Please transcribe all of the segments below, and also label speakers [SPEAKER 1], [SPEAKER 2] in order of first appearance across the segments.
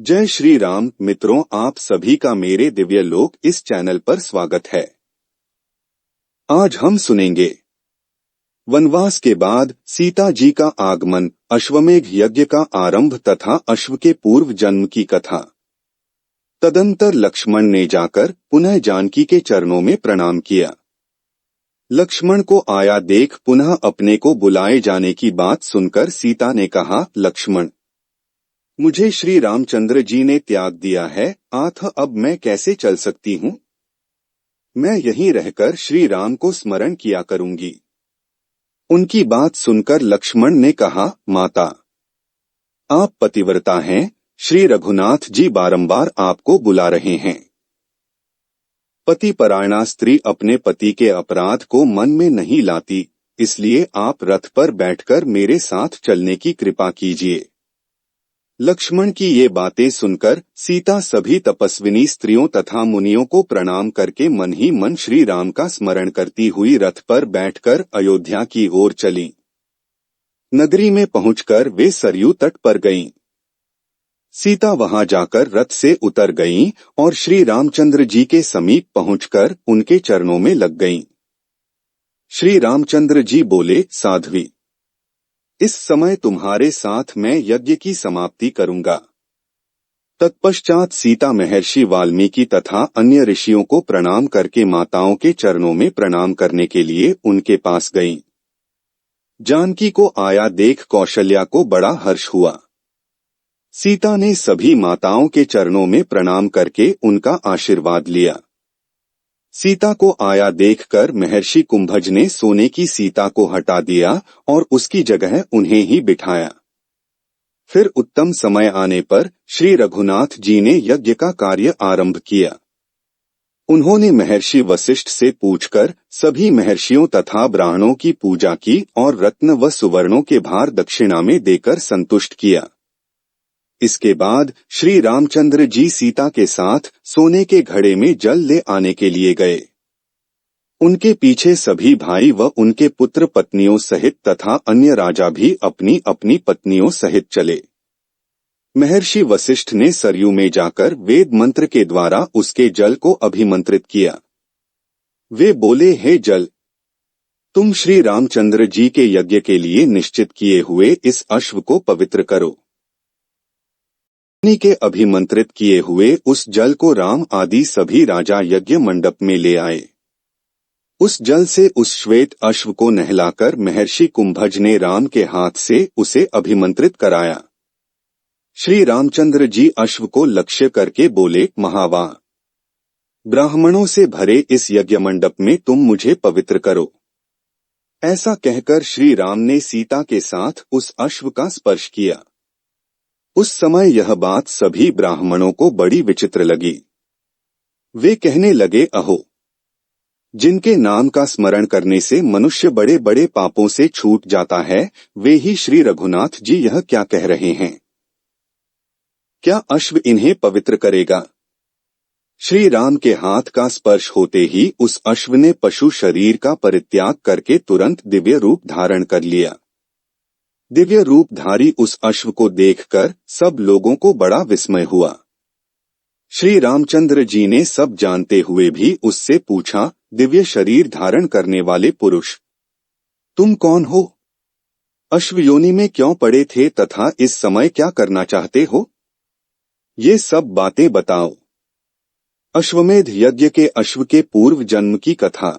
[SPEAKER 1] जय श्री राम मित्रों, आप सभी का मेरे दिव्य लोक इस चैनल पर स्वागत है। आज हम सुनेंगे वनवास के बाद सीता जी का आगमन, अश्वमेध यज्ञ का आरंभ तथा अश्व के पूर्व जन्म की कथा। तदंतर लक्ष्मण ने जाकर पुनः जानकी के चरणों में प्रणाम किया। लक्ष्मण को आया देख पुनः अपने को बुलाए जाने की बात सुनकर सीता ने कहा, लक्ष्मण, मुझे श्री रामचंद्र जी ने त्याग दिया है, अब मैं कैसे चल सकती हूँ? मैं यहीं रहकर श्री राम को स्मरण किया करूंगी। उनकी बात सुनकर लक्ष्मण ने कहा, माता, आप पतिव्रता हैं, श्री रघुनाथ जी बारंबार आपको बुला रहे हैं। पतिपरायणा स्त्री अपने पति के अपराध को मन में नहीं लाती, इसलिए आप रथ पर बैठकर मेरे साथ चलने की कृपा कीजिए। लक्ष्मण की ये बातें सुनकर सीता सभी तपस्विनी स्त्रियों तथा मुनियों को प्रणाम करके मन ही मन श्री राम का स्मरण करती हुई रथ पर बैठकर अयोध्या की ओर चलीं। नगरी में पहुंचकर वे सरयू तट पर गईं। सीता वहां जाकर रथ से उतर गईं और श्री रामचंद्र जी के समीप पहुंचकर उनके चरणों में लग गईं। श्री रामचंद्र जी बोले, साध्वी, इस समय तुम्हारे साथ मैं यज्ञ की समाप्ति करूंगा। तत्पश्चात सीता महर्षि वाल्मीकि तथा अन्य ऋषियों को प्रणाम करके माताओं के चरणों में प्रणाम करने के लिए उनके पास गईं। जानकी को आया देख कौशल्या को बड़ा हर्ष हुआ। सीता ने सभी माताओं के चरणों में प्रणाम करके उनका आशीर्वाद लिया। सीता को आया देखकर महर्षि कुंभज ने सोने की सीता को हटा दिया और उसकी जगह उन्हें ही बिठाया। फिर उत्तम समय आने पर श्री रघुनाथ जी ने यज्ञ का कार्य आरंभ किया। उन्होंने महर्षि वशिष्ठ से पूछकर सभी महर्षियों तथा ब्राह्मणों की पूजा की और रत्न व सुवर्णों के भार दक्षिणा में देकर संतुष्ट किया। इसके बाद श्री रामचंद्र जी सीता के साथ सोने के घड़े में जल ले आने के लिए गए। उनके पीछे सभी भाई व उनके पुत्र पत्नियों सहित तथा अन्य राजा भी अपनी अपनी पत्नियों सहित चले। महर्षि वशिष्ठ ने सरयू में जाकर वेद मंत्र के द्वारा उसके जल को अभिमंत्रित किया। वे बोले, हे जल, तुम श्री रामचंद्र जी के यज्ञ के लिए निश्चित किए हुए इस अश्व को पवित्र करो। के अभिमंत्रित किए हुए उस जल को राम आदि सभी राजा यज्ञ मंडप में ले आए। उस जल से उस श्वेत अश्व को नहलाकर महर्षि कुंभज ने राम के हाथ से उसे अभिमंत्रित कराया। श्री रामचंद्र जी अश्व को लक्ष्य करके बोले, महावाह, ब्राह्मणों से भरे इस यज्ञ मंडप में तुम मुझे पवित्र करो। ऐसा कहकर श्री राम ने सीता के साथ उस अश्व का स्पर्श किया। उस समय यह बात सभी ब्राह्मणों को बड़ी विचित्र लगी। वे कहने लगे, अहो, जिनके नाम का स्मरण करने से मनुष्य बड़े बड़े पापों से छूट जाता है, वे ही श्री रघुनाथ जी यह क्या कह रहे हैं? क्या अश्व इन्हें पवित्र करेगा? श्री राम के हाथ का स्पर्श होते ही उस अश्व ने पशु शरीर का परित्याग करके तुरंत दिव्य रूप धारण कर लिया। दिव्य रूपधारी उस अश्व को देखकर सब लोगों को बड़ा विस्मय हुआ। श्री रामचंद्र जी ने सब जानते हुए भी उससे पूछा, दिव्य शरीर धारण करने वाले पुरुष, तुम कौन हो? अश्व योनि में क्यों पड़े थे तथा इस समय क्या करना चाहते हो? ये सब बातें बताओ। अश्वमेध यज्ञ के अश्व के पूर्व जन्म की कथा।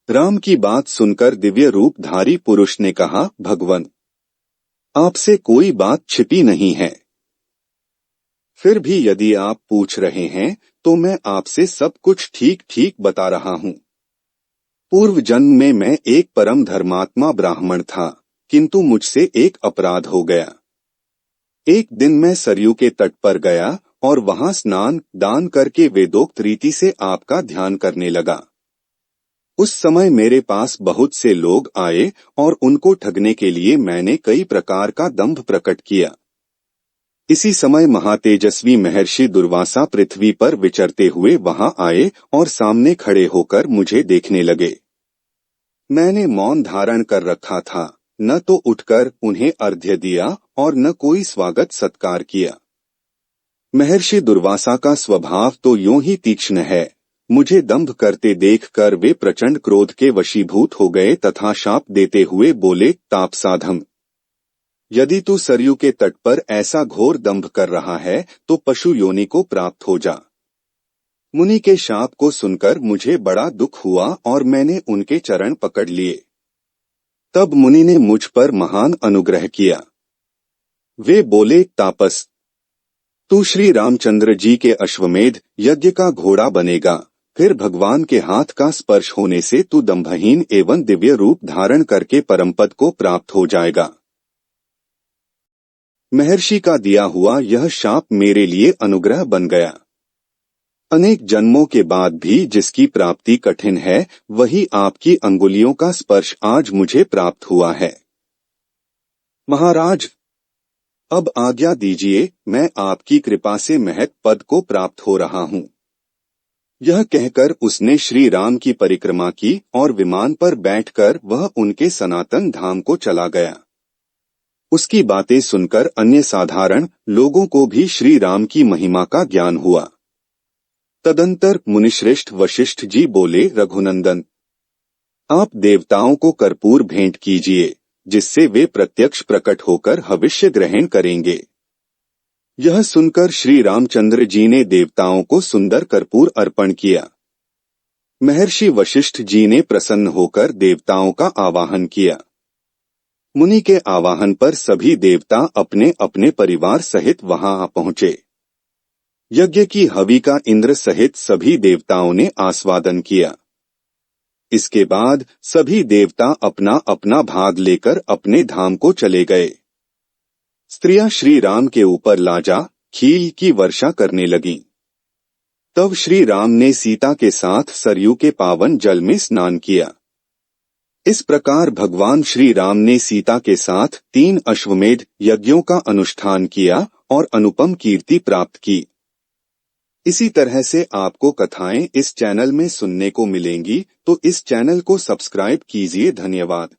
[SPEAKER 1] राम की बात सुनकर दिव्य रूपधारी पुरुष ने कहा, भगवन, आपसे कोई बात छिपी नहीं है। फिर भी यदि आप पूछ रहे हैं तो मैं आपसे सब कुछ ठीक ठीक बता रहा हूँ। पूर्व जन्म में मैं एक परम धर्मात्मा ब्राह्मण था, किंतु मुझसे एक अपराध हो गया। एक दिन मैं सरयू के तट पर गया और वहां स्नान दान करके वेदोक्त रीति से आपका ध्यान करने लगा। उस समय मेरे पास बहुत से लोग आए और उनको ठगने के लिए मैंने कई प्रकार का दंभ प्रकट किया। इसी समय महातेजस्वी महर्षि दुर्वासा पृथ्वी पर विचरते हुए वहां आए और सामने खड़े होकर मुझे देखने लगे। मैंने मौन धारण कर रखा था, न तो उठकर उन्हें अर्घ्य दिया और न कोई स्वागत सत्कार किया। महर्षि दुर्वासा का स्वभाव तो यूं ही तीक्ष्ण है। मुझे दंभ करते देखकर वे प्रचंड क्रोध के वशीभूत हो गए तथा शाप देते हुए बोले, तापसाधम, यदि तू सरयू के तट पर ऐसा घोर दंभ कर रहा है तो पशु योनि को प्राप्त हो जा। मुनि के शाप को सुनकर मुझे बड़ा दुख हुआ और मैंने उनके चरण पकड़ लिए। तब मुनि ने मुझ पर महान अनुग्रह किया। वे बोले, तापस, तू श्री रामचंद्र जी के अश्वमेध यज्ञ का घोड़ा बनेगा, फिर भगवान के हाथ का स्पर्श होने से तू दंभहीन एवं दिव्य रूप धारण करके परमपद को प्राप्त हो जाएगा। महर्षि का दिया हुआ यह शाप मेरे लिए अनुग्रह बन गया। अनेक जन्मों के बाद भी जिसकी प्राप्ति कठिन है, वही आपकी अंगुलियों का स्पर्श आज मुझे प्राप्त हुआ है। महाराज, अब आज्ञा दीजिए, मैं आपकी कृपा से महत पद को प्राप्त हो रहा हूँ। यह कहकर उसने श्री राम की परिक्रमा की और विमान पर बैठकर वह उनके सनातन धाम को चला गया। उसकी बातें सुनकर अन्य साधारण लोगों को भी श्री राम की महिमा का ज्ञान हुआ। तदंतर मुनिश्रेष्ठ वशिष्ठ जी बोले, रघुनंदन, आप देवताओं को कर्पूर भेंट कीजिए, जिससे वे प्रत्यक्ष प्रकट होकर हविष्य ग्रहण करेंगे। यह सुनकर श्री रामचंद्र जी ने देवताओं को सुंदर कर्पूर अर्पण किया। महर्षि वशिष्ठ जी ने प्रसन्न होकर देवताओं का आवाहन किया। मुनि के आवाहन पर सभी देवता अपने अपने परिवार सहित वहां आ पहुंचे। यज्ञ की हवि का इंद्र सहित सभी देवताओं ने आस्वादन किया। इसके बाद सभी देवता अपना अपना भाग लेकर अपने धाम को चले गए। स्त्रियां श्री राम के ऊपर लाजा खील की वर्षा करने लगीं। तब श्री राम ने सीता के साथ सरयू के पावन जल में स्नान किया। इस प्रकार भगवान श्री राम ने सीता के साथ 3 अश्वमेध यज्ञों का अनुष्ठान किया और अनुपम कीर्ति प्राप्त की। इसी तरह से आपको कथाएं इस चैनल में सुनने को मिलेंगी, तो इस चैनल को सब्सक्राइब कीजिए। धन्यवाद।